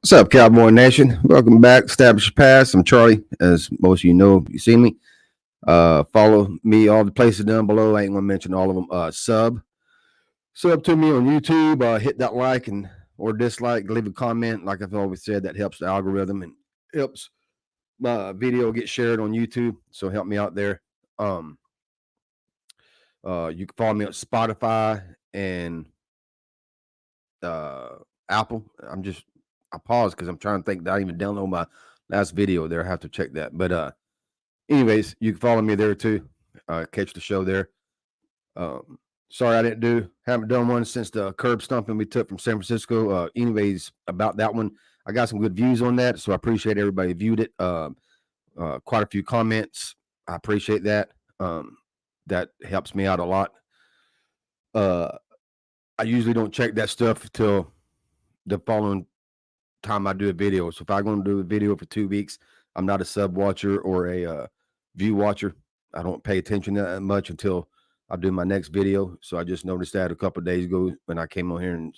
What's up, Cowboy Nation? Welcome back. Establish your pass. I'm Charlie. As most of you know, you see me. Follow me all the places down below. I ain't gonna mention all of them. Sub to me on YouTube. Hit that like and or dislike. Leave a comment. Like I've always said, that helps the algorithm and helps my video get shared on YouTube. So help me out there. You can follow me on Spotify and Apple. I paused because I'm trying to think that I didn't even download my last video there. I have to check that. But anyways, you can follow me there too. Catch the show there. Sorry haven't done one since the curb stomping we took from San Francisco. Anyways, about that one, I got some good views on that, so I appreciate everybody who viewed it. Quite a few comments. I appreciate that. That helps me out a lot. I usually don't check that stuff till the following time I do a video. So if I'm going to do a video for 2 weeks, I'm not a sub watcher or a view watcher. I don't pay attention to that much until I do my next video. So I just noticed that a couple of days ago when I came on here and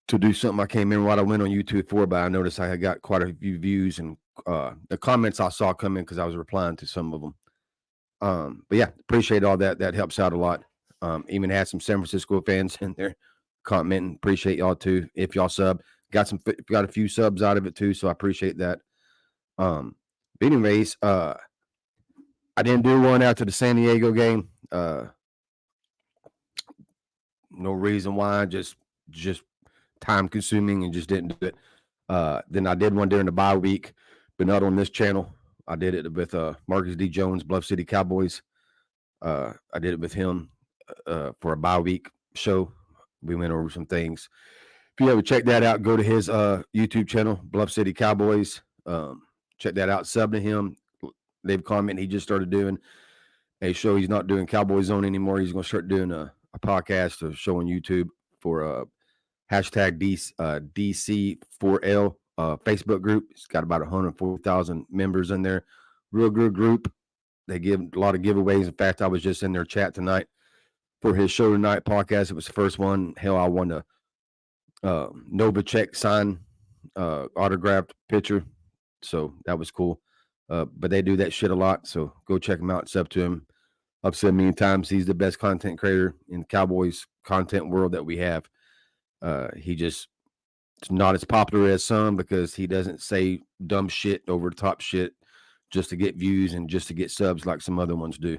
to do something I came in what I went on YouTube for, but I noticed I had got quite a few views and the comments I saw come in because I was replying to some of them. But yeah, appreciate all that. That helps out a lot. Even had some San Francisco fans in there commenting. Appreciate y'all too. If y'all sub, got a few subs out of it too, so I appreciate that. But anyways, I didn't do one after the San Diego game. No reason why, just time consuming and just didn't do it. Then I did one during the bye week, but not on this channel. I did it with Marcus D. Jones, Bluff City Cowboys. I did it with him for a bye week show. We went over some things. If you ever check that out, go to his YouTube channel, Bluff City Cowboys. Check that out. Sub to him. Leave a comment. He just started doing a show. He's not doing Cowboy Zone anymore. He's going to start doing a podcast or show on YouTube for hashtag DC4L Facebook group. It's got about 140,000 members in there. Real good group. They give a lot of giveaways. In fact, I was just in their chat tonight for his show tonight podcast. It was the first one. Hell, I won a Novacek sign autographed picture. So that was cool. But they do that shit a lot. So go check him out. It's up to him. I've said many times he's the best content creator in Cowboys content world that we have. It's not as popular as some because he doesn't say dumb shit, over the top shit just to get views and just to get subs like some other ones do.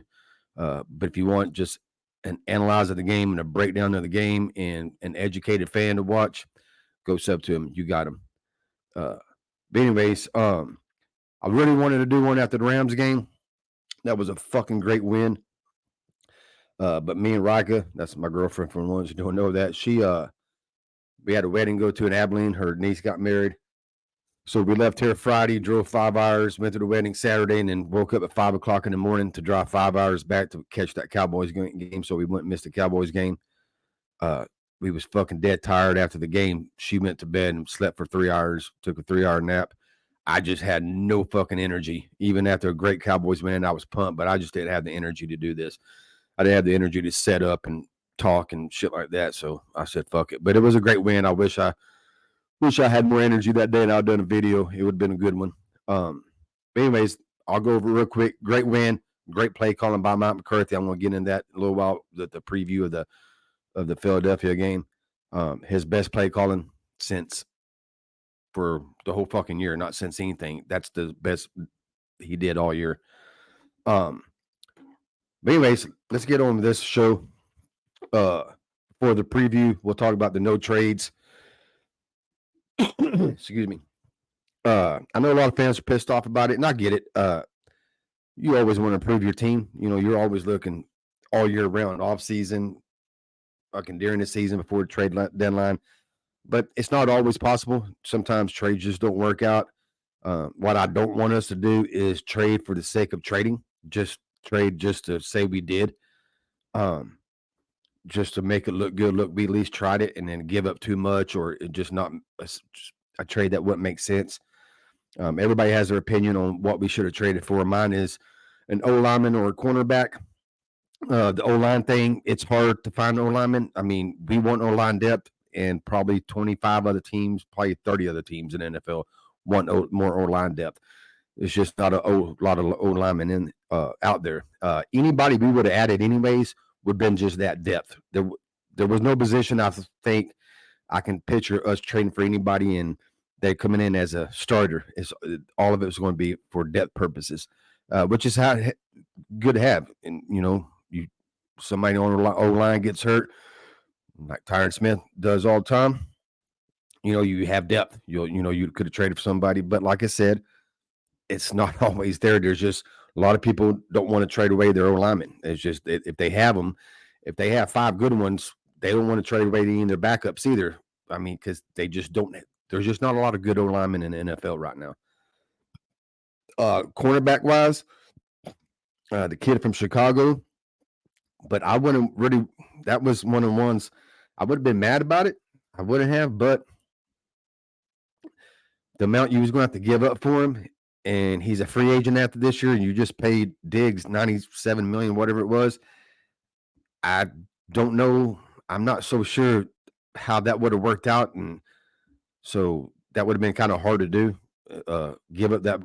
But if you want just an analyze of the game and a breakdown of the game and an educated fan to watch, go sub to him. You got him. But anyways, I really wanted to do one after the Rams game. That was a fucking great win. But me and Rika, that's my girlfriend from ones who don't know that, we had a wedding to go to in Abilene. Her niece got married. So we left here Friday, drove 5 hours, went to the wedding Saturday, and then woke up at 5 o'clock in the morning to drive 5 hours back to catch that Cowboys game. So we went and missed the Cowboys game. We was fucking dead tired after the game. She went to bed and slept for 3 hours, took a 3-hour nap. I just had no fucking energy. Even after a great Cowboys win, I was pumped, but I just didn't have the energy to do this. I didn't have the energy to set up and talk and shit like that. So I said, fuck it. But it was a great win. I wish I had more energy that day and I'd done a video. It would have been a good one. But anyways, I'll go over real quick. Great win. Great play calling by Mike McCarthy. I'm going to get in that in a little while, the preview of the Philadelphia game. His best play calling since for the whole fucking year, not since anything. That's the best he did all year. But anyways, let's get on with this show. For the preview, we'll talk about the no trades. Excuse me. I know a lot of fans are pissed off about it, and I get it. You always want to improve your team. You know, you're always looking all year round, off season, fucking during the season before the trade deadline. But it's not always possible. Sometimes trades just don't work out. What I don't want us to do is trade for the sake of trading. Just trade just to say we did. Just to make it look good. Look, we at least tried it, and then give up too much, or it just not a trade that wouldn't make sense. Everybody has their opinion on what we should have traded for. Mine is an O-lineman or a cornerback. The O-line thing, it's hard to find O-lineman. I mean, we want O-line depth. and probably 25 other teams, probably 30 other teams in the NFL want more O-line depth. It's just not a lot of O-linemen in out there. Anybody we would have added anyways would have been just that depth. There was no position I think I can picture us trading for anybody, and they coming in as a starter. All of it was going to be for depth purposes, which is how good to have. And somebody on the O-line gets hurt, like Tyron Smith does all the time. You have depth. You could have traded for somebody, but like I said, it's not always there. There's just a lot of people don't want to trade away their O-linemen. It's just if they have them, if they have 5 good ones, they don't want to trade away any of their backups either. I mean, because they just don't. There's just not a lot of good O-linemen in the NFL right now. Cornerback wise, the kid from Chicago, but I wouldn't really. That was one of the ones I would have been mad about it. I wouldn't have, but the amount you was going to have to give up for him, and he's a free agent after this year, and you just paid Diggs $97 million, whatever it was. I don't know. I'm not so sure how that would have worked out, and so that would have been kind of hard to do. Give up that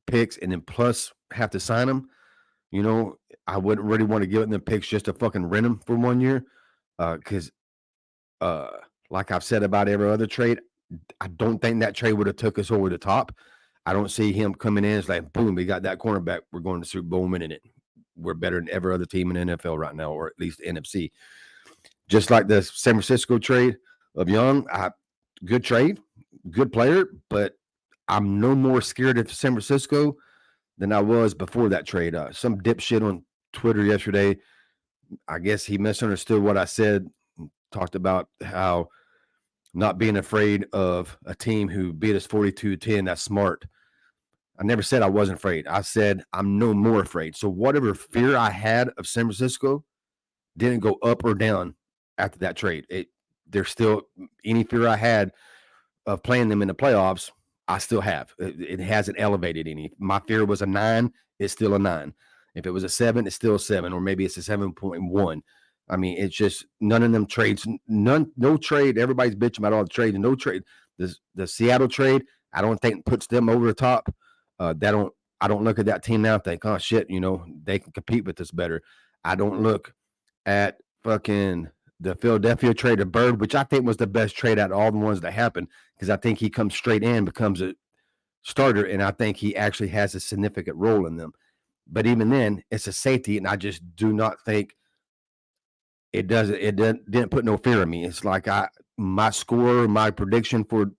picks and then plus have to sign them. I wouldn't really want to give up them picks just to fucking rent them for 1 year, because like I've said about every other trade, I don't think that trade would have took us over the top. I don't see him coming in. It's like, boom, we got that cornerback. We're going to Super Bowl winning it. We're better than every other team in the NFL right now, or at least NFC. Just like the San Francisco trade of Young, good trade, good player, but I'm no more scared of San Francisco than I was before that trade. Some dipshit on Twitter yesterday, I guess he misunderstood what I said, talked about how not being afraid of a team who beat us 42-10, that's smart. I never said I wasn't afraid. I said I'm no more afraid. So whatever fear I had of San Francisco didn't go up or down after that trade. There's still any fear I had of playing them in the playoffs, I still have. It hasn't elevated any. My fear was a 9, it's still a 9. If it was a 7, it's still a 7, or maybe it's a 7.1. I mean, it's just none of them trades. No trade. Everybody's bitching about all the trades. No trade. The Seattle trade, I don't think puts them over the top. I don't look at that team now and think, oh shit, they can compete with us better. I don't look at fucking the Philadelphia trade of Bird, which I think was the best trade out of all the ones that happened, because I think he comes straight in, becomes a starter, and I think he actually has a significant role in them. But even then, it's a safety, and I just do not think it didn't put no fear in me. It's like my score, my prediction for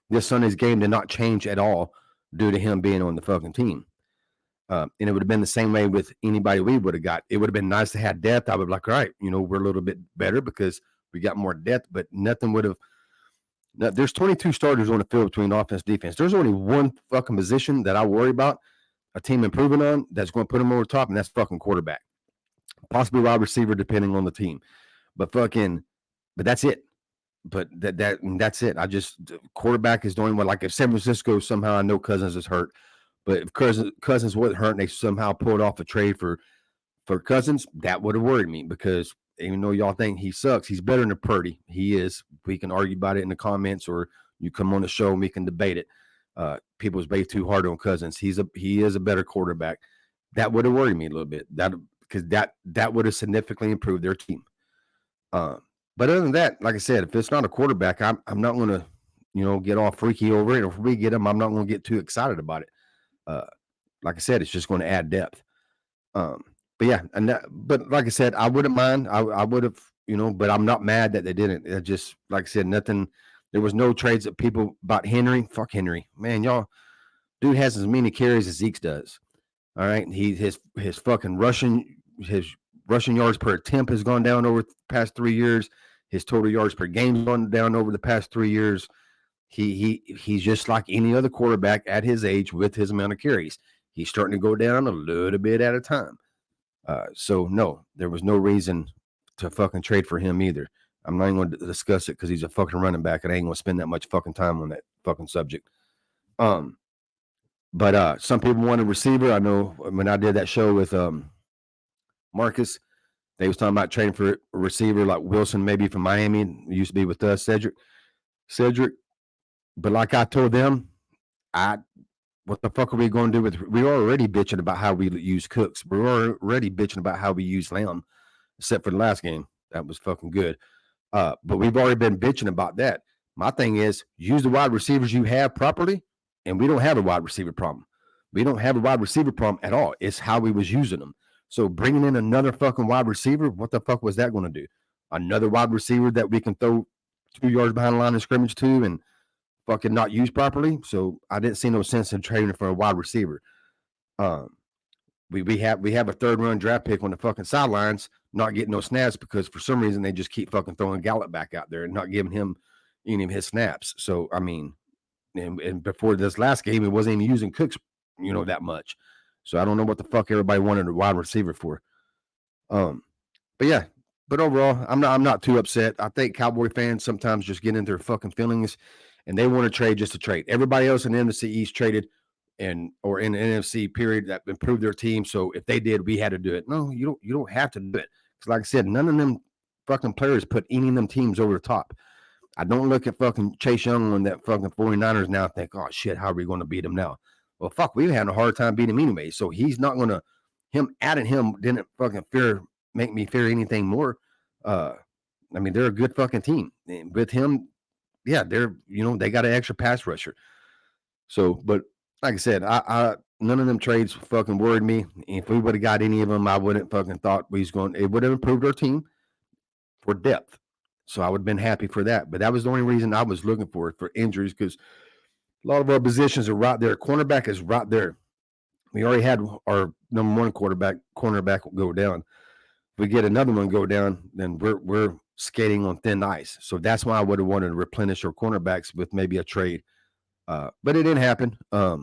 this Sunday's game did not change at all due to him being on the fucking team. And it would have been the same way with anybody we would have got. It would have been nice to have depth. I would be like, all right, we're a little bit better because we got more depth, but nothing would have. There's 22 starters on the field between offense and defense. There's only one fucking position that I worry about a team improving on that's going to put them over the top, and that's fucking quarterback. Possibly wide receiver, depending on the team. But that's it. But that's it. Quarterback is doing what, like if San Francisco somehow, I know Cousins is hurt, but if Cousins wasn't hurt and they somehow pulled off a trade for Cousins, that would have worried me, because even though y'all think he sucks, he's better than Purdy. He is. We can argue about it in the comments, or you come on the show and we can debate it. People's way too hard on Cousins. He is a better quarterback. That would have worried me a little bit. Because that would have significantly improved their team. But other than that, like I said, if it's not a quarterback, I'm not going to, get all freaky over it. If we get him, I'm not going to get too excited about it. Like I said, it's just going to add depth. But yeah, but like I said, I wouldn't mind. I would have, but I'm not mad that they didn't. It just, like I said, nothing. There was no trades that people about Henry. Fuck Henry, man. Dude has as many carries as Zeke does. All right, his fucking his rushing yards per attempt has gone down over the past 3 years. His total yards per game has gone down over the past 3 years. He's just like any other quarterback at his age with his amount of carries. He's starting to go down a little bit at a time. So no, there was no reason to fucking trade for him either. I'm not even going to discuss it because he's a fucking running back, and I ain't going to spend that much fucking time on that fucking subject. But some people want a receiver. I know when I did that show with Marcus, They was talking about trading for a receiver like Wilson, maybe from Miami. Used to be with us, Cedric. But like I told them, what the fuck are we going to do with? We're already bitching about how we use Cooks. We're already bitching about how we use Lamb, except for the last game. That was fucking good. But we've already been bitching about that. My thing is use the wide receivers you have properly, and we don't have a wide receiver problem. We don't have a wide receiver problem at all. It's how we was using them. So bringing in another fucking wide receiver, what the fuck was that going to do? Another wide receiver that we can throw 2 yards behind the line of scrimmage to and fucking not use properly. So I didn't see no sense in trading for a wide receiver. We have a third round draft pick on the fucking sidelines, not getting no snaps because for some reason they just keep fucking throwing Gallup back out there and not giving him any of his snaps. So I mean, and before this last game, he wasn't even using Cooks, that much. So I don't know what the fuck everybody wanted a wide receiver for. But yeah, but overall, I'm not too upset. I think Cowboy fans sometimes just get into their fucking feelings and they want to trade just to trade. Everybody else in the NFC East traded or in the NFC period that improved their team. So if they did, we had to do it. No, you don't have to do it. Because like I said, none of them fucking players put any of them teams over the top. I don't look at fucking Chase Young on that fucking 49ers now and think, oh shit, how are we going to beat them now? Well, fuck, we've had a hard time beating him anyway. So he's not going to, adding him didn't fucking make me fear anything more. I mean, they're a good fucking team. And with him, yeah, they're, they got an extra pass rusher. So, but like I said, I none of them trades fucking worried me. If we would have got any of them, I wouldn't fucking thought it would have improved our team for depth. So I would have been happy for that. But that was the only reason I was looking for injuries because a lot of our positions are right there. Cornerback is right there. We already had our number one cornerback will go down. If we get another one go down, then we're skating on thin ice. So that's why I would have wanted to replenish our cornerbacks with maybe a trade. But it didn't happen. But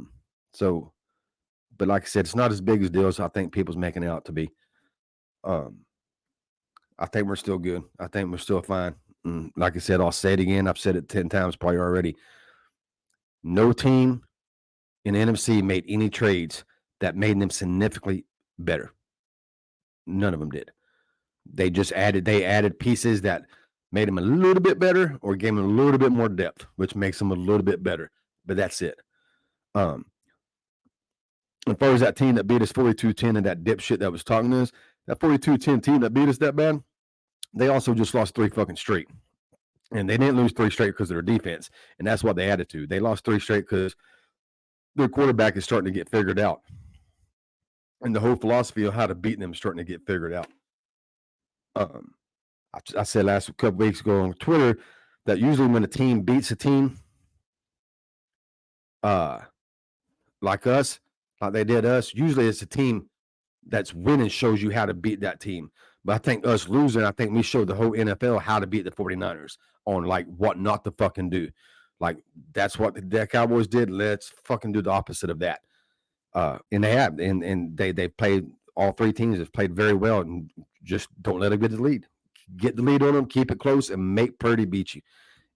like I said, it's not as big a deal as I think people's making it out to be. I think we're still good. I think we're still fine. And like I said, I'll say it again. I've said it 10 times probably already. No team in the NFC made any trades that made them significantly better. None of them did. They added pieces that made them a little bit better or gave them a little bit more depth, which makes them a little bit better. But that's it. As far as that team that beat us 42-10 and that dipshit that was talking to us, that 42-10 team that beat us that bad, they also just lost 3 fucking straight. And they didn't lose 3 straight because of their defense. And that's what they added to. They lost 3 straight because their quarterback is starting to get figured out. And the whole philosophy of how to beat them is starting to get figured out. I said last couple weeks ago on Twitter that usually when a team beats a team, like us, like they did us, usually it's a team that's winning shows you how to beat that team. But I think us losing, I think we showed the whole NFL how to beat the 49ers on like what not to fucking do. Like that's what the Cowboys did. Let's fucking do the opposite of that. And they have, and they played, all 3 teams have played very well, and just don't let them get the lead. Get the lead on them, keep it close, and make Purdy beat you.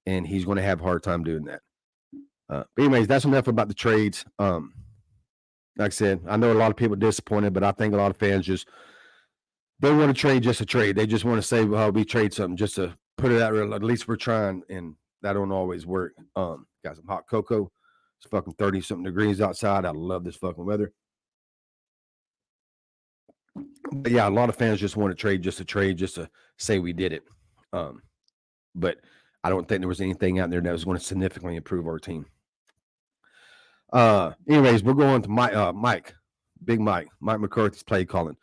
And he's going to have a hard time doing that. But anyways, that's enough about the trades. Like I said, I know a lot of people are disappointed, but I think a lot of fans just don't want to trade just to trade. They just want to say, well, we trade something just to put it out there. At least we're trying, and that don't always work. Got some hot cocoa. It's fucking 30-something degrees outside. I love this fucking weather. But yeah, a lot of fans just want to trade just to say we did it. But I don't think there was anything out there that was going to significantly improve our team. Anyways, we're going to Mike, Big Mike McCarthy's play calling.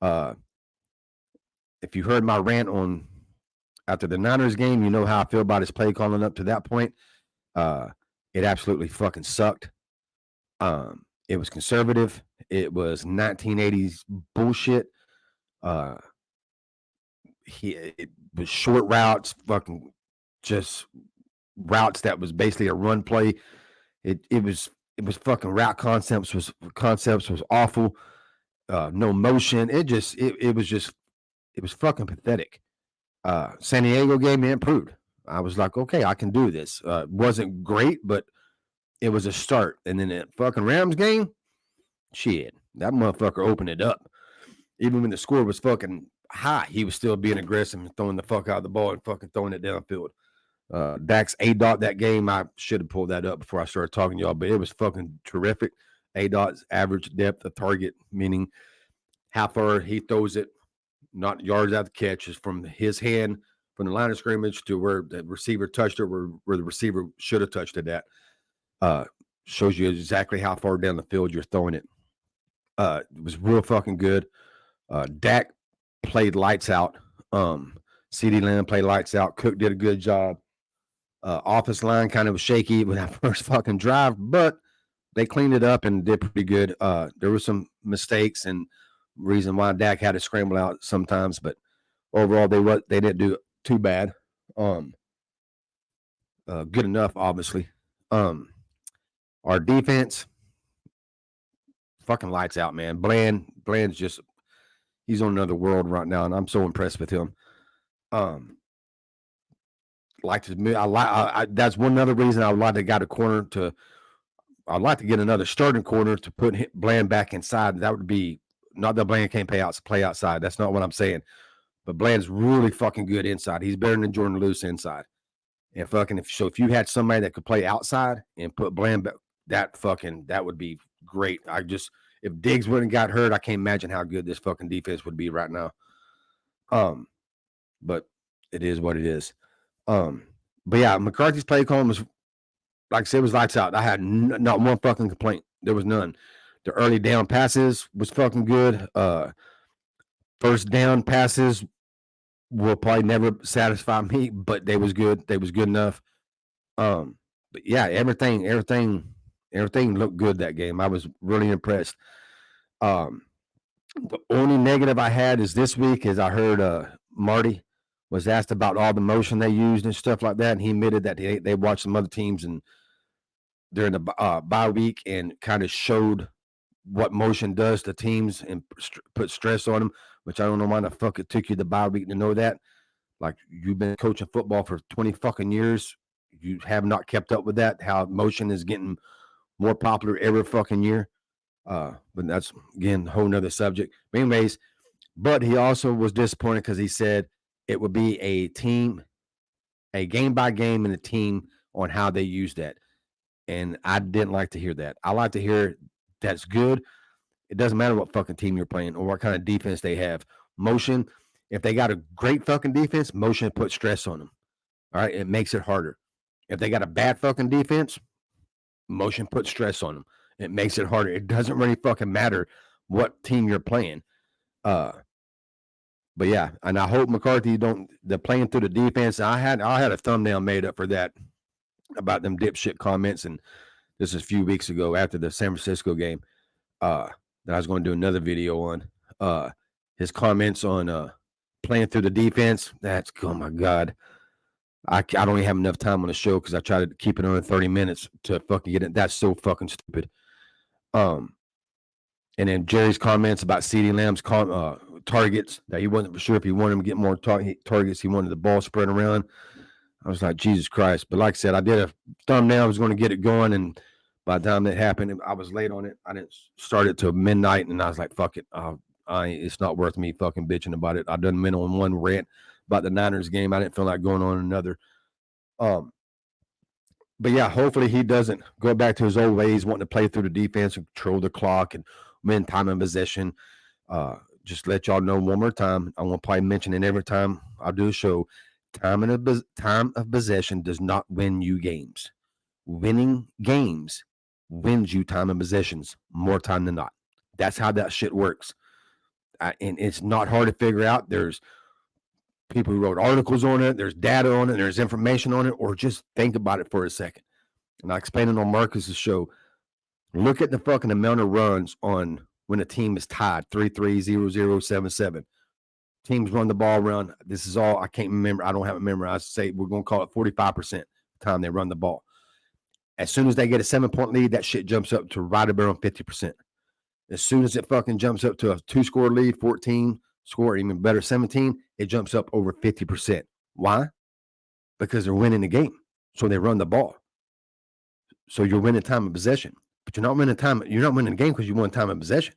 If you heard my rant on after the Niners game, you know how I feel about his play calling up to that point. It absolutely fucking sucked. It was conservative. It was 1980s bullshit. It was short routes, fucking just routes that was basically a run play. It was fucking route concepts was awful. No motion. It was fucking pathetic. San Diego game improved. I was like, okay, I can do this. Wasn't great, but it was a start. And then that fucking Rams game, shit, that motherfucker opened it up. Even when the score was fucking high, he was still being aggressive and throwing the fuck out of the ball and fucking throwing it downfield. Dak's A-dot that game, I should have pulled that up before I started talking to y'all, but it was fucking terrific. A-dot's average depth of target, meaning how far he throws it, not yards out the catch, is from his hand, from the line of scrimmage to where the receiver touched it, where the receiver should have touched it at. Shows you exactly how far down the field you're throwing it. It was real fucking good. Dak played lights out. CeeDee Lamb played lights out. Cook did a good job. Office line kind of was shaky with that first fucking drive, but they cleaned it up and did pretty good. There were some mistakes and reason why Dak had to scramble out sometimes, but overall they didn't do too bad. Good enough, obviously. Our defense, fucking lights out, man. Bland's just, he's on another world right now, and I'm so impressed with him. That's one other reason I would like to get a corner to. I'd like to get another starting corner to put Bland back inside. That would be, not that Bland can't play outside. That's not what I'm saying. But Bland's really fucking good inside. He's better than Jordan Lewis inside. And if you had somebody that could play outside and put Bland back, that would be great. If Diggs wouldn't got hurt, I can't imagine how good this fucking defense would be right now. But it is what it is. But yeah, McCarthy's play call was, like I said, was lights out. I had not one fucking complaint. There was none. The early down passes was fucking good. First down passes will probably never satisfy me, but they was good. They was good enough. But yeah, everything looked good that game. I was really impressed. The only negative I had is this week is I heard Marty was asked about all the motion they used and stuff like that, and he admitted that they watched some other teams and during the bye week and kind of showed what motion does to teams and put stress on them, which I don't know why the fuck it took you the bye week to know that. Like, you've been coaching football for 20 fucking years. You have not kept up with that, how motion is getting more popular every fucking year. But that's, again, a whole nother subject. But anyways, but he also was disappointed because he said it would be a game by game and a team on how they use that. And I didn't like to hear that. I like to hear that's good. It doesn't matter what fucking team you're playing or what kind of defense they have. Motion, if they got a great fucking defense, motion puts stress on them. All right, it makes it harder. If they got a bad fucking defense, motion puts stress on them. It makes it harder. It doesn't really fucking matter what team you're playing. But yeah, and I hope McCarthy the playing through the defense. I had a thumbnail made up for that about them dipshit comments, and this is a few weeks ago after the San Francisco game. That I was going to do another video on. His comments on playing through the defense. Oh my God. I don't even have enough time on the show because I try to keep it under 30 minutes to fucking get it. That's so fucking stupid. And then Jerry's comments about CeeDee Lamb's targets, that he wasn't sure if he wanted him to get more targets. He wanted the ball spread around. I was like, Jesus Christ. But like I said, I did a thumbnail. I was going to get it going. And by the time that happened, I was late on it. I didn't start it till midnight. And I was like, fuck it. It's not worth me fucking bitching about it. I done went on one rant about the Niners game. I didn't feel like going on another. But yeah, hopefully he doesn't go back to his old ways, wanting to play through the defense and control the clock and win time and possession. Just let y'all know one more time. I'm going to probably mention it every time I do a show. Time of possession does not win you games. Winning games wins you time and possessions more time than not. That's how that shit works. And it's not hard to figure out. There's people who wrote articles on it. There's data on it. There's information on it. Or just think about it for a second. And I explained it on Marcus's show. Look at the fucking amount of runs on when a team is tied 3-3, 0-0, 7-7. Teams run the ball around. This is all I can't remember. I don't have it memorized. Say we're going to call it 45% the time they run the ball. As soon as they get a 7-point lead, that shit jumps up to right around 50%. As soon as it fucking jumps up to a 2-score lead, 14 score, even better, 17, it jumps up over 50%. Why? Because they're winning the game. So they run the ball. So you're winning time of possession. But you're not winning the game because you won time of possession.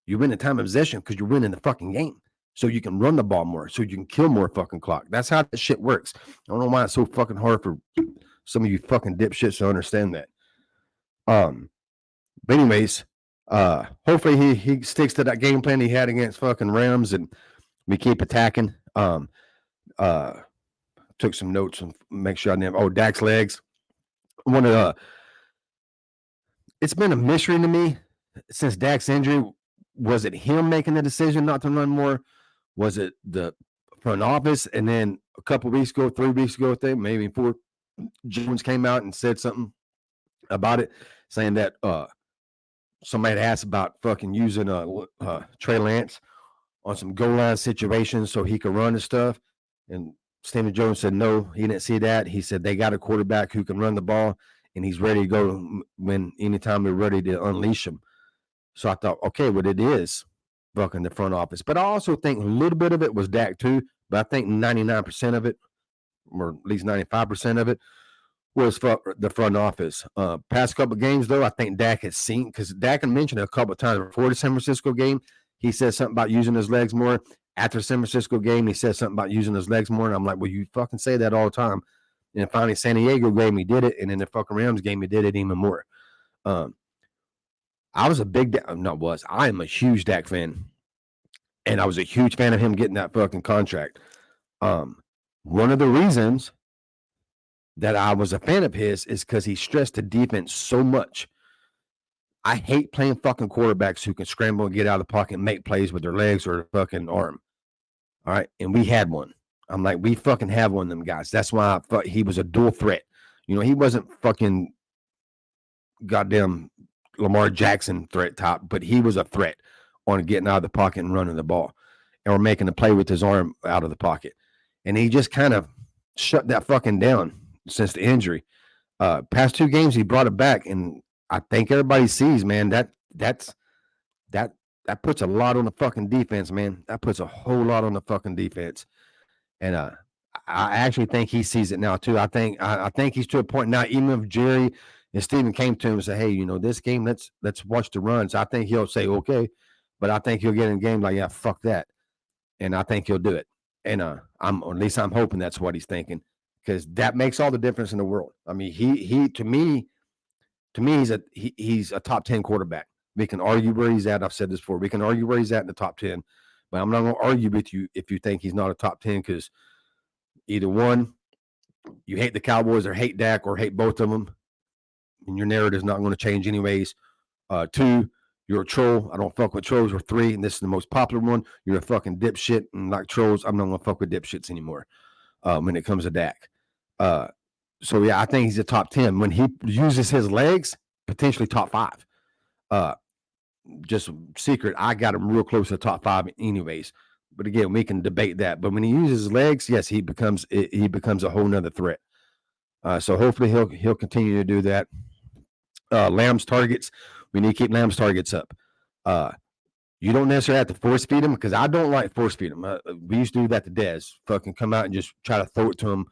You win the time of possession because you're winning the fucking game. so you can run the ball more, so you can kill more fucking clock. That's how that shit works. I don't know why it's so fucking hard for some of you fucking dipshits to understand that. But anyways, hopefully he sticks to that game plan he had against fucking Rams, and we keep attacking. Took some notes and make sure I didn't. Dak's legs. One of it's been a mystery to me since Dak's injury. Was it him making the decision not to run more? Was it the front office? And then a couple weeks ago, 3 weeks ago, I think maybe 4, Jones came out and said something about it, saying that somebody had asked about fucking using Trey Lance on some goal line situations so he could run and stuff. And Stephen Jones said no, he didn't see that. He said they got a quarterback who can run the ball, and he's ready to go when anytime we're ready to unleash him. So I thought, okay, well, it is fucking the front office. But I also think a little bit of it was Dak too, but I think 99% of it, or at least 95% of it, was the front office. Past couple of games, though, I think Dak has seen, because Dak had mentioned it a couple of times before the San Francisco game. He said something about using his legs more. After the San Francisco game, he said something about using his legs more. And I'm like, well, you fucking say that all the time. And finally, San Diego game, he did it. And in the fucking Rams game, he did it even more. I am a huge Dak fan. And I was a huge fan of him getting that fucking contract. One of the reasons that I was a fan of his is because he stressed the defense so much. I hate playing fucking quarterbacks who can scramble and get out of the pocket and make plays with their legs or their fucking arm. All right. And we had one. I'm like, we fucking have one of them guys. That's why I thought he was a dual threat. You know, he wasn't fucking goddamn Lamar Jackson threat top, but he was a threat on getting out of the pocket and running the ball or making a play with his arm out of the pocket. And he just kind of shut that fucking down since the injury. Past 2 games, he brought it back, and I think everybody sees, man, that puts a lot on the fucking defense, man. That puts a whole lot on the fucking defense. And I actually think he sees it now too. I think he's to a point now, even if Jerry and Steven came to him and said, hey, you know, this game, let's watch the runs. I think he'll say, okay, but I think he'll get in the game like, yeah, fuck that. And I think he'll do it. And at least I'm hoping that's what he's thinking, because that makes all the difference in the world. I mean, he to me, he's a top 10 quarterback. We can argue where he's at. I've said this before. We can argue where he's at in the top 10, but I'm not going to argue with you if you think he's not a top 10, because either one, you hate the Cowboys or hate Dak or hate both of them, and your narrative is not going to change anyways. 2, you're a troll. I don't fuck with trolls. Or 3, and this is the most popular one, you're a fucking dipshit, and like trolls, I'm not going to fuck with dipshits anymore when it comes to Dak. So, yeah, I think he's a top 10. When he uses his legs, potentially top 5. Just secret, I got him real close to the top 5 anyways. But again, we can debate that. But when he uses his legs, yes, he becomes a whole nother threat. So hopefully he'll continue to do that. Lamb's targets, we need to keep Lamb's targets up. You don't necessarily have to force feed him, because I don't like force feed him. We used to do that to Dez. Fucking come out and just try to throw it to him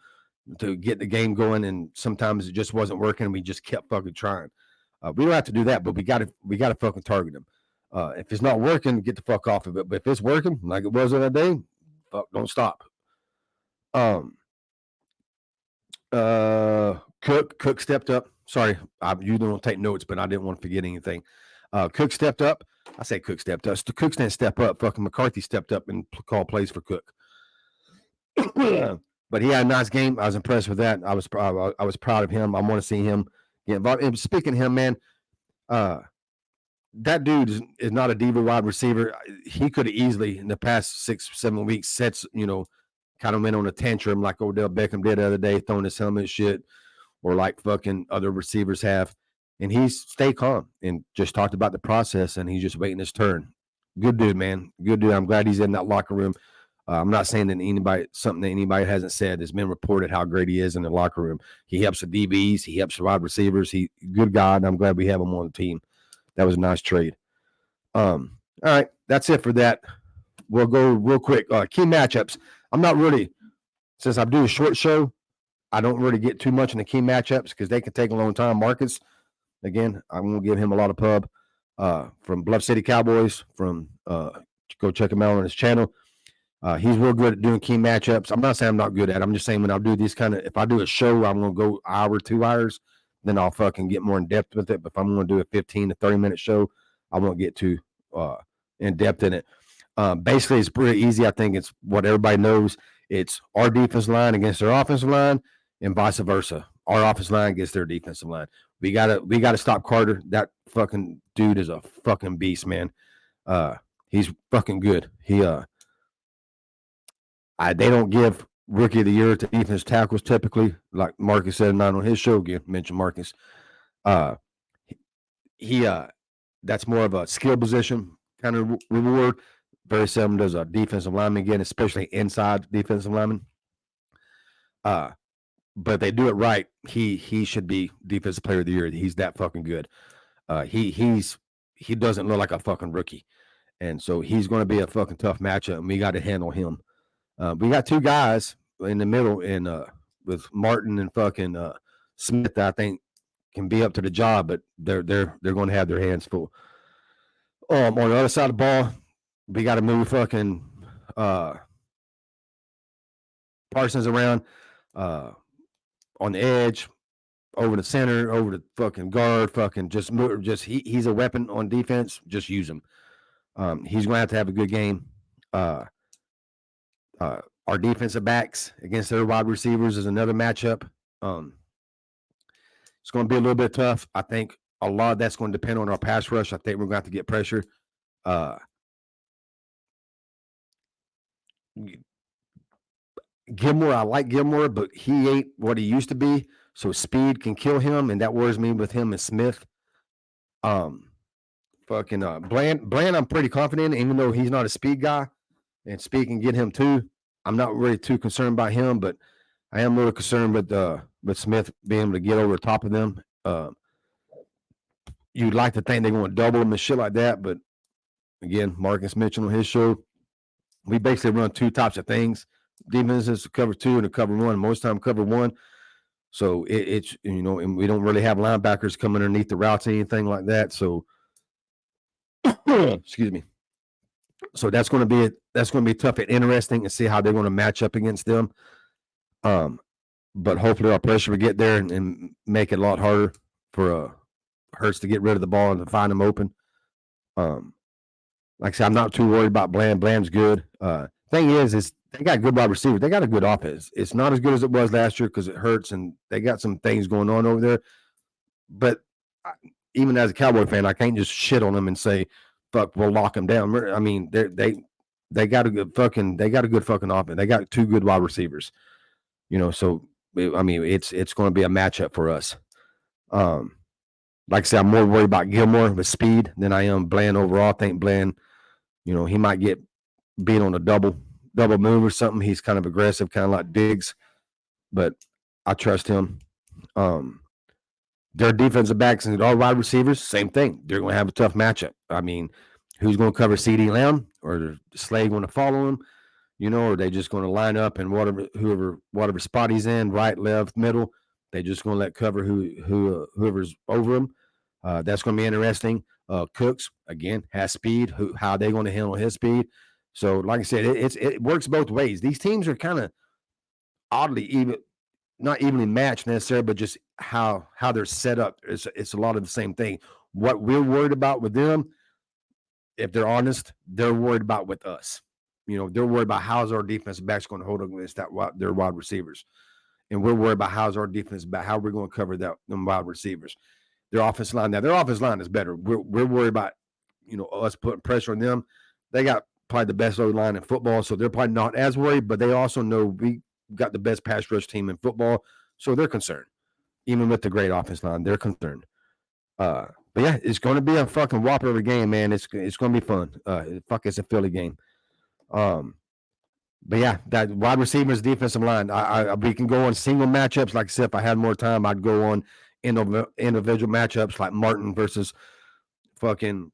to get the game going, and sometimes it just wasn't working, and we just kept fucking trying. We don't have to do that, but we got to fucking target him. If it's not working, get the fuck off of it. But if it's working, like it was the other day, fuck, don't stop. Cook stepped up. Sorry, you don't take notes, but I didn't want to forget anything. Cook stepped up. I say Cook stepped up. The Cooks didn't step up. Fucking McCarthy stepped up and called plays for Cook. But he had a nice game. I was impressed with that. I was proud of him. I want to see him get involved. And speaking of him, man, that dude is not a diva wide receiver. He could have easily, in the past 6-7 weeks, kind of went on a tantrum like Odell Beckham did the other day, throwing his helmet shit, or like fucking other receivers have. And he's stayed calm and just talked about the process, and he's just waiting his turn. Good dude, man. Good dude. I'm glad he's in that locker room. I'm not saying that something that anybody hasn't said. Has been reported how great he is in the locker room. He helps the DBs. He helps the wide receivers. Good guy, and I'm glad we have him on the team. That was a nice trade. All right, that's it for that. We'll go real quick. Key matchups. I'm not really, since I do a short show, I don't really get too much in the key matchups because they can take a long time. Marcus, again, I'm going to give him a lot of pub from Bluff City Cowboys. Go check him out on his channel. He's real good at doing key matchups. I'm not saying I'm not good at it. I'm just saying when I do these if I do a show, I'm going to go hour, 2 hours, then I'll fucking get more in depth with it. But if I'm going to do a 15 to 30-minute show, I won't get too in depth in it. Basically, it's pretty easy. I think it's what everybody knows. It's our defensive line against their offensive line, and vice versa. Our offensive line against their defensive line. We gotta stop Carter. That fucking dude is a fucking beast, man. He's fucking good. They don't give rookie of the year to defense tackles typically, like Marcus said not on his show. Again, mentioned Marcus. That's more of a skill position kind of reward. Very seldom does a defensive lineman get, especially inside defensive lineman. But they do it right. He should be defensive player of the year. He's that fucking good. He doesn't look like a fucking rookie, and so he's going to be a fucking tough matchup, and we got to handle him. We got 2 guys in the middle, and with Martin and fucking Smith, that I think can be up to the job, but they're going to have their hands full. On the other side of the ball, we got to move fucking Parsons around on the edge, over the center, over the fucking guard, fucking just move. He's a weapon on defense. Just use him. He's going to have a good game. Our defensive backs against their wide receivers is another matchup. It's going to be a little bit tough. I think a lot of that's going to depend on our pass rush. I think we're going to have to get pressure. Gilmore, I like Gilmore, but he ain't what he used to be. So speed can kill him, and that worries me with him and Smith. Bland, I'm pretty confident, even though he's not a speed guy, and speed can get him too. I'm not really too concerned about him, but I am a little concerned with Smith being able to get over the top of them. You'd like to think they're going to double him and shit like that, but again, Marcus mentioned on his show, we basically run 2 types of things. Defense is cover 2 and a cover 1. Most time cover 1. So it's and we don't really have linebackers coming underneath the routes or anything like that. So excuse me. So that's going to be tough and interesting to see how they're going to match up against them. But hopefully our pressure will get there and make it a lot harder for Hurts to get rid of the ball and to find them open. Like I said, I'm not too worried about Bland. Bland's good. Thing is they got good wide receivers. They got a good offense. It's not as good as it was last year because it hurts, and they got some things going on over there. But even as a Cowboy fan, I can't just shit on them and say, "Fuck, we'll lock them down." I mean, they got a good fucking offense. They got 2 good wide receivers. So I mean, it's going to be a matchup for us. Like I said, I'm more worried about Gilmore with speed than I am Bland overall. I think Bland, he might get beat on a double move or something. He's kind of aggressive, kind of like Diggs, but I trust him. Their defensive backs and all wide receivers, same thing. They're going to have a tough matchup. I mean, who's going to cover CeeDee Lamb, or is Slade going to follow him? Or are they just going to line up and whatever spot he's in, right, left, middle, they just going to let cover whoever's over him. That's going to be interesting. Cooks again has speed. How are they going to handle his speed? So, like I said, it works both ways. These teams are kind of oddly not evenly matched necessarily, but just how they're set up. It's a lot of the same thing. What we're worried about with them, if they're honest, they're worried about with us. They're worried about how's our defensive backs going to hold up against their wide receivers, and we're worried about how's our defense back, how we're going to cover them wide receivers. Their offensive line. Now, their offensive line is better. We're worried about, us putting pressure on them. They got probably the best O-line in football, so they're probably not as worried, but they also know we got the best pass rush team in football, so they're concerned. Even with the great offensive line, they're concerned. But yeah, it's going to be a fucking whopper of a game, man. It's going to be fun. It's a Philly game. But yeah, that wide receivers, defensive line. We can go on single matchups. Like I said, if I had more time, I'd go on individual matchups like Martin versus fucking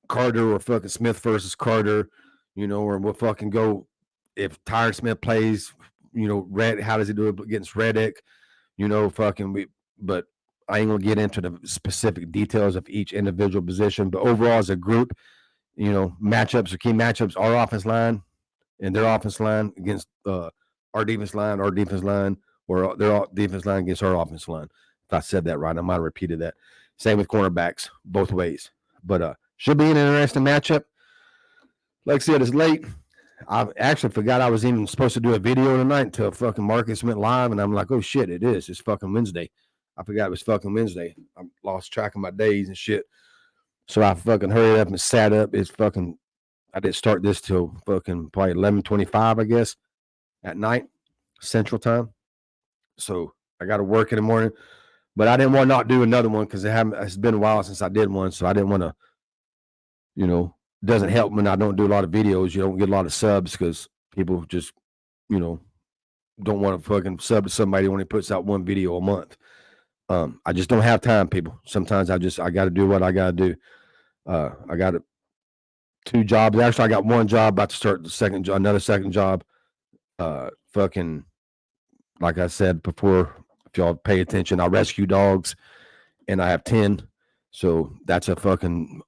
Carter, or fucking Smith versus Carter, or we'll fucking go if Tyron Smith plays, Red. How does he do it against Reddick? But I ain't gonna get into the specific details of each individual position. But overall, as a group, matchups or key matchups, our offense line, and their offense line against our defense line, or their defense line against our offense line. If I said that right, I might have repeated that. Same with cornerbacks, both ways. But should be an interesting matchup. Like I said, it's late. I actually forgot I was even supposed to do a video tonight until fucking Marcus went live, and I'm like, oh shit, it is. It's fucking Wednesday. I forgot it was fucking Wednesday. I lost track of my days and shit. So I fucking hurried up and sat up. It's fucking, I didn't start this till fucking probably 11:25, I guess, at night, Central Time. So I got to work in the morning, but I didn't want to not do another one because it's been a while since I did one. So I didn't want to, it doesn't help when I don't do a lot of videos. You don't get a lot of subs because people just, don't want to fucking sub to somebody who only puts out one video a month. I just don't have time, people. Sometimes I got to do what I got to do. I got 2 jobs. Actually, I got 1 job, about to start another second job. Fucking, like I said before, if y'all pay attention, I rescue dogs, and I have 10. So that's a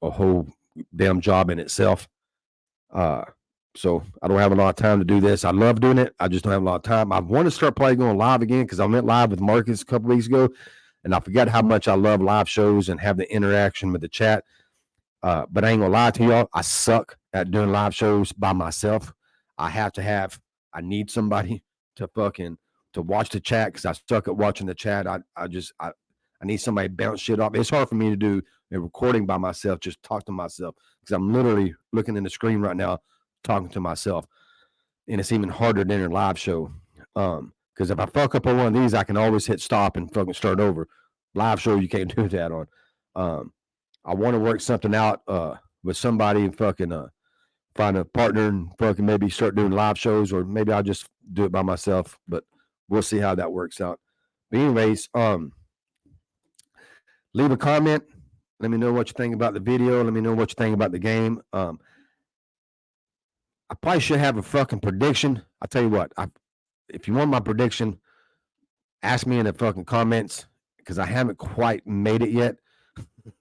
whole damn job in itself. So I don't have a lot of time to do this. I love doing it. I just don't have a lot of time. I want to start probably going live again because I went live with Marcus a couple weeks ago, and I forgot how much I love live shows and have the interaction with the chat. But I ain't gonna lie to y'all, I suck at doing live shows by myself. I need somebody to watch the chat because I suck at watching the chat. I need somebody to bounce shit off. It's hard for me to do a recording by myself, just talk to myself, because I'm literally looking in the screen right now, talking to myself. And it's even harder than a live show. Because if I fuck up on one of these, I can always hit stop and fucking start over. Live show, you can't do that on. I want to work something out with somebody and fucking find a partner and fucking maybe start doing live shows, or maybe I'll just do it by myself, but we'll see how that works out. But anyways, leave a comment. Let me know what you think about the video. Let me know what you think about the game. I probably should have a fucking prediction. I'll tell you what, if you want my prediction, ask me in the fucking comments because I haven't quite made it yet.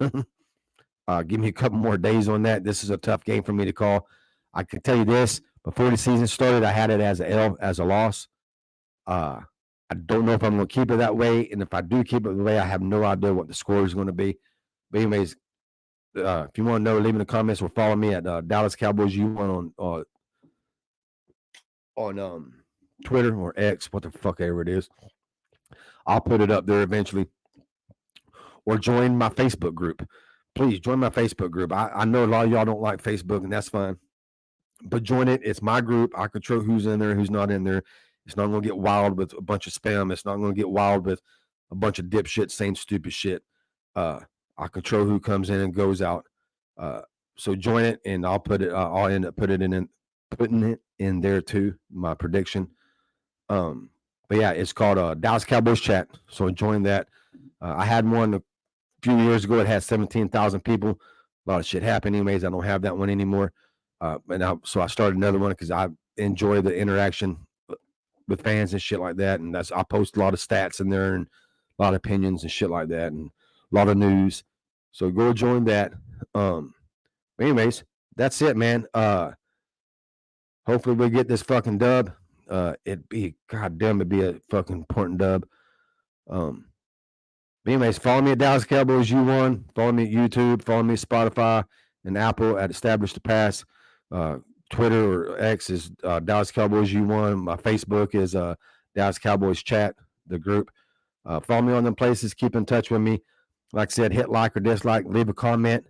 Give me a couple more days on that. This is a tough game for me to call. I can tell you this: before the season started, I had it as a loss. I don't know if I'm going to keep it that way, and if I do keep it the way, I have no idea what the score is going to be. But anyways, if you want to know, leave in the comments or follow me at Dallas Cowboys U1 on Twitter or X, what the fuck ever it is. I'll put it up there eventually. Or join my Facebook group. Please join my Facebook group. I know a lot of y'all don't like Facebook, and that's fine. But join it. It's my group. I control who's in there, who's not in there. It's not going to get wild with a bunch of spam. It's not going to get wild with a bunch of dipshit saying stupid shit. I control who comes in and goes out. So join it, and I'll put it. I'll end up putting it in there too. My prediction. But yeah, it's called Dallas Cowboys Chat. So join that. I had one a few years ago. It had 17,000 people. A lot of shit happened. Anyways, I don't have that one anymore. So I started another one because I enjoy the interaction with fans and shit like that. And I post a lot of stats in there and a lot of opinions and shit like that and a lot of news. So go join that. Anyways, that's it, man. Hopefully we get this fucking dub. It'd be a fucking important dub. Anyways, follow me at Dallas Cowboys U1. Follow me at YouTube. Follow me at Spotify and Apple at Establish the Pass. Twitter or X is Dallas Cowboys U1. My Facebook is Dallas Cowboys Chat, the group. Follow me on them places. Keep in touch with me. Like I said, hit like or dislike. Leave a comment.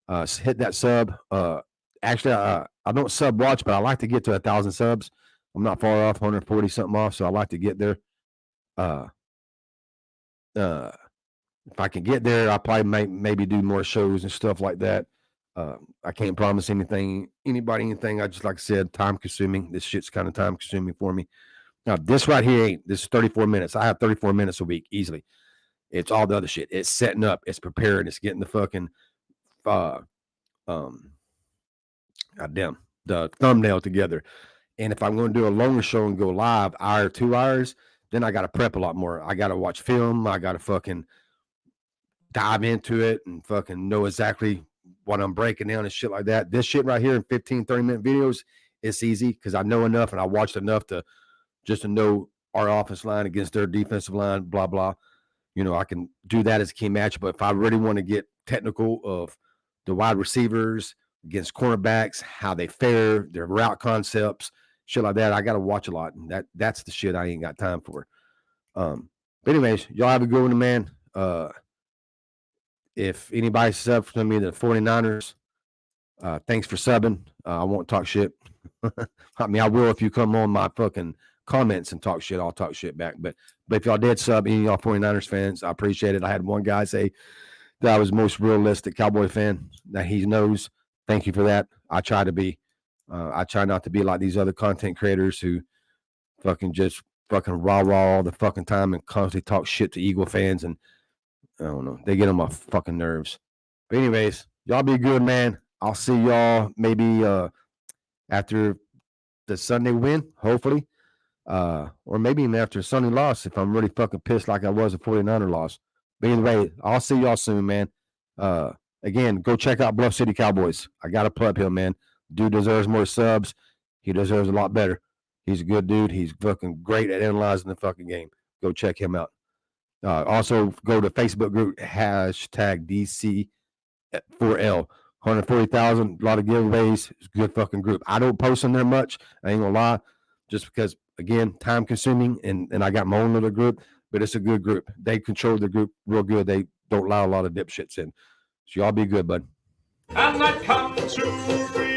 Hit that sub. Actually, I don't sub watch, but I like to get to 1,000 subs. I'm not far off, 140 something off, so I like to get there. If I can get there, I'll probably maybe do more shows and stuff like that. I can't promise anybody anything. I just, like I said, time consuming. This shit's kind of time consuming for me. Now, this right here ain't. This is 34 minutes. I have 34 minutes a week easily. It's all the other shit. It's setting up. It's preparing. It's getting the fucking the thumbnail together. And if I'm going to do a longer show and go live, hour, 2 hours, then I got to prep a lot more. I got to watch film. I got to fucking dive into it and fucking know exactly what I'm breaking down and shit like that. This shit right here in 15, 30-minute videos it's easy because I know enough and I watched enough to know our offensive line against their defensive line, blah, blah. I can do that as a key match. But if I really want to get technical of the wide receivers against cornerbacks, how they fare, their route concepts, shit like that, I got to watch a lot. And that's the shit I ain't got time for. But anyways, y'all have a good one, man. If anybody subs to me, the 49ers, thanks for subbing. I won't talk shit. I mean, I will if you come on my fucking comments and talk shit. I'll talk shit back. But if y'all did sub, any of y'all 49ers fans, I appreciate it. I had one guy say that I was the most realistic Cowboy fan that he knows. Thank you for that. I try to be. I try not to be like these other content creators who fucking just fucking rah-rah all the fucking time and constantly talk shit to Eagle fans. And I don't know. They get on my fucking nerves. But anyways, y'all be good, man. I'll see y'all maybe after the Sunday win, hopefully. Or maybe even after a Sunday loss if I'm really fucking pissed like I was a 49er loss. But either way, I'll see y'all soon, man. Again, go check out Bluff City Cowboys. I got to plug him, man. Dude deserves more subs. He deserves a lot better. He's a good dude. He's fucking great at analyzing the fucking game. Go check him out. Also, go to Facebook group, hashtag DC4L. 140,000, a lot of giveaways. It's a good fucking group. I don't post in there much. I ain't gonna lie. Just because, again, time consuming and I got my own little group, but it's a good group. They control the group real good. They don't allow a lot of dipshits in. So y'all be good, bud. And that comes to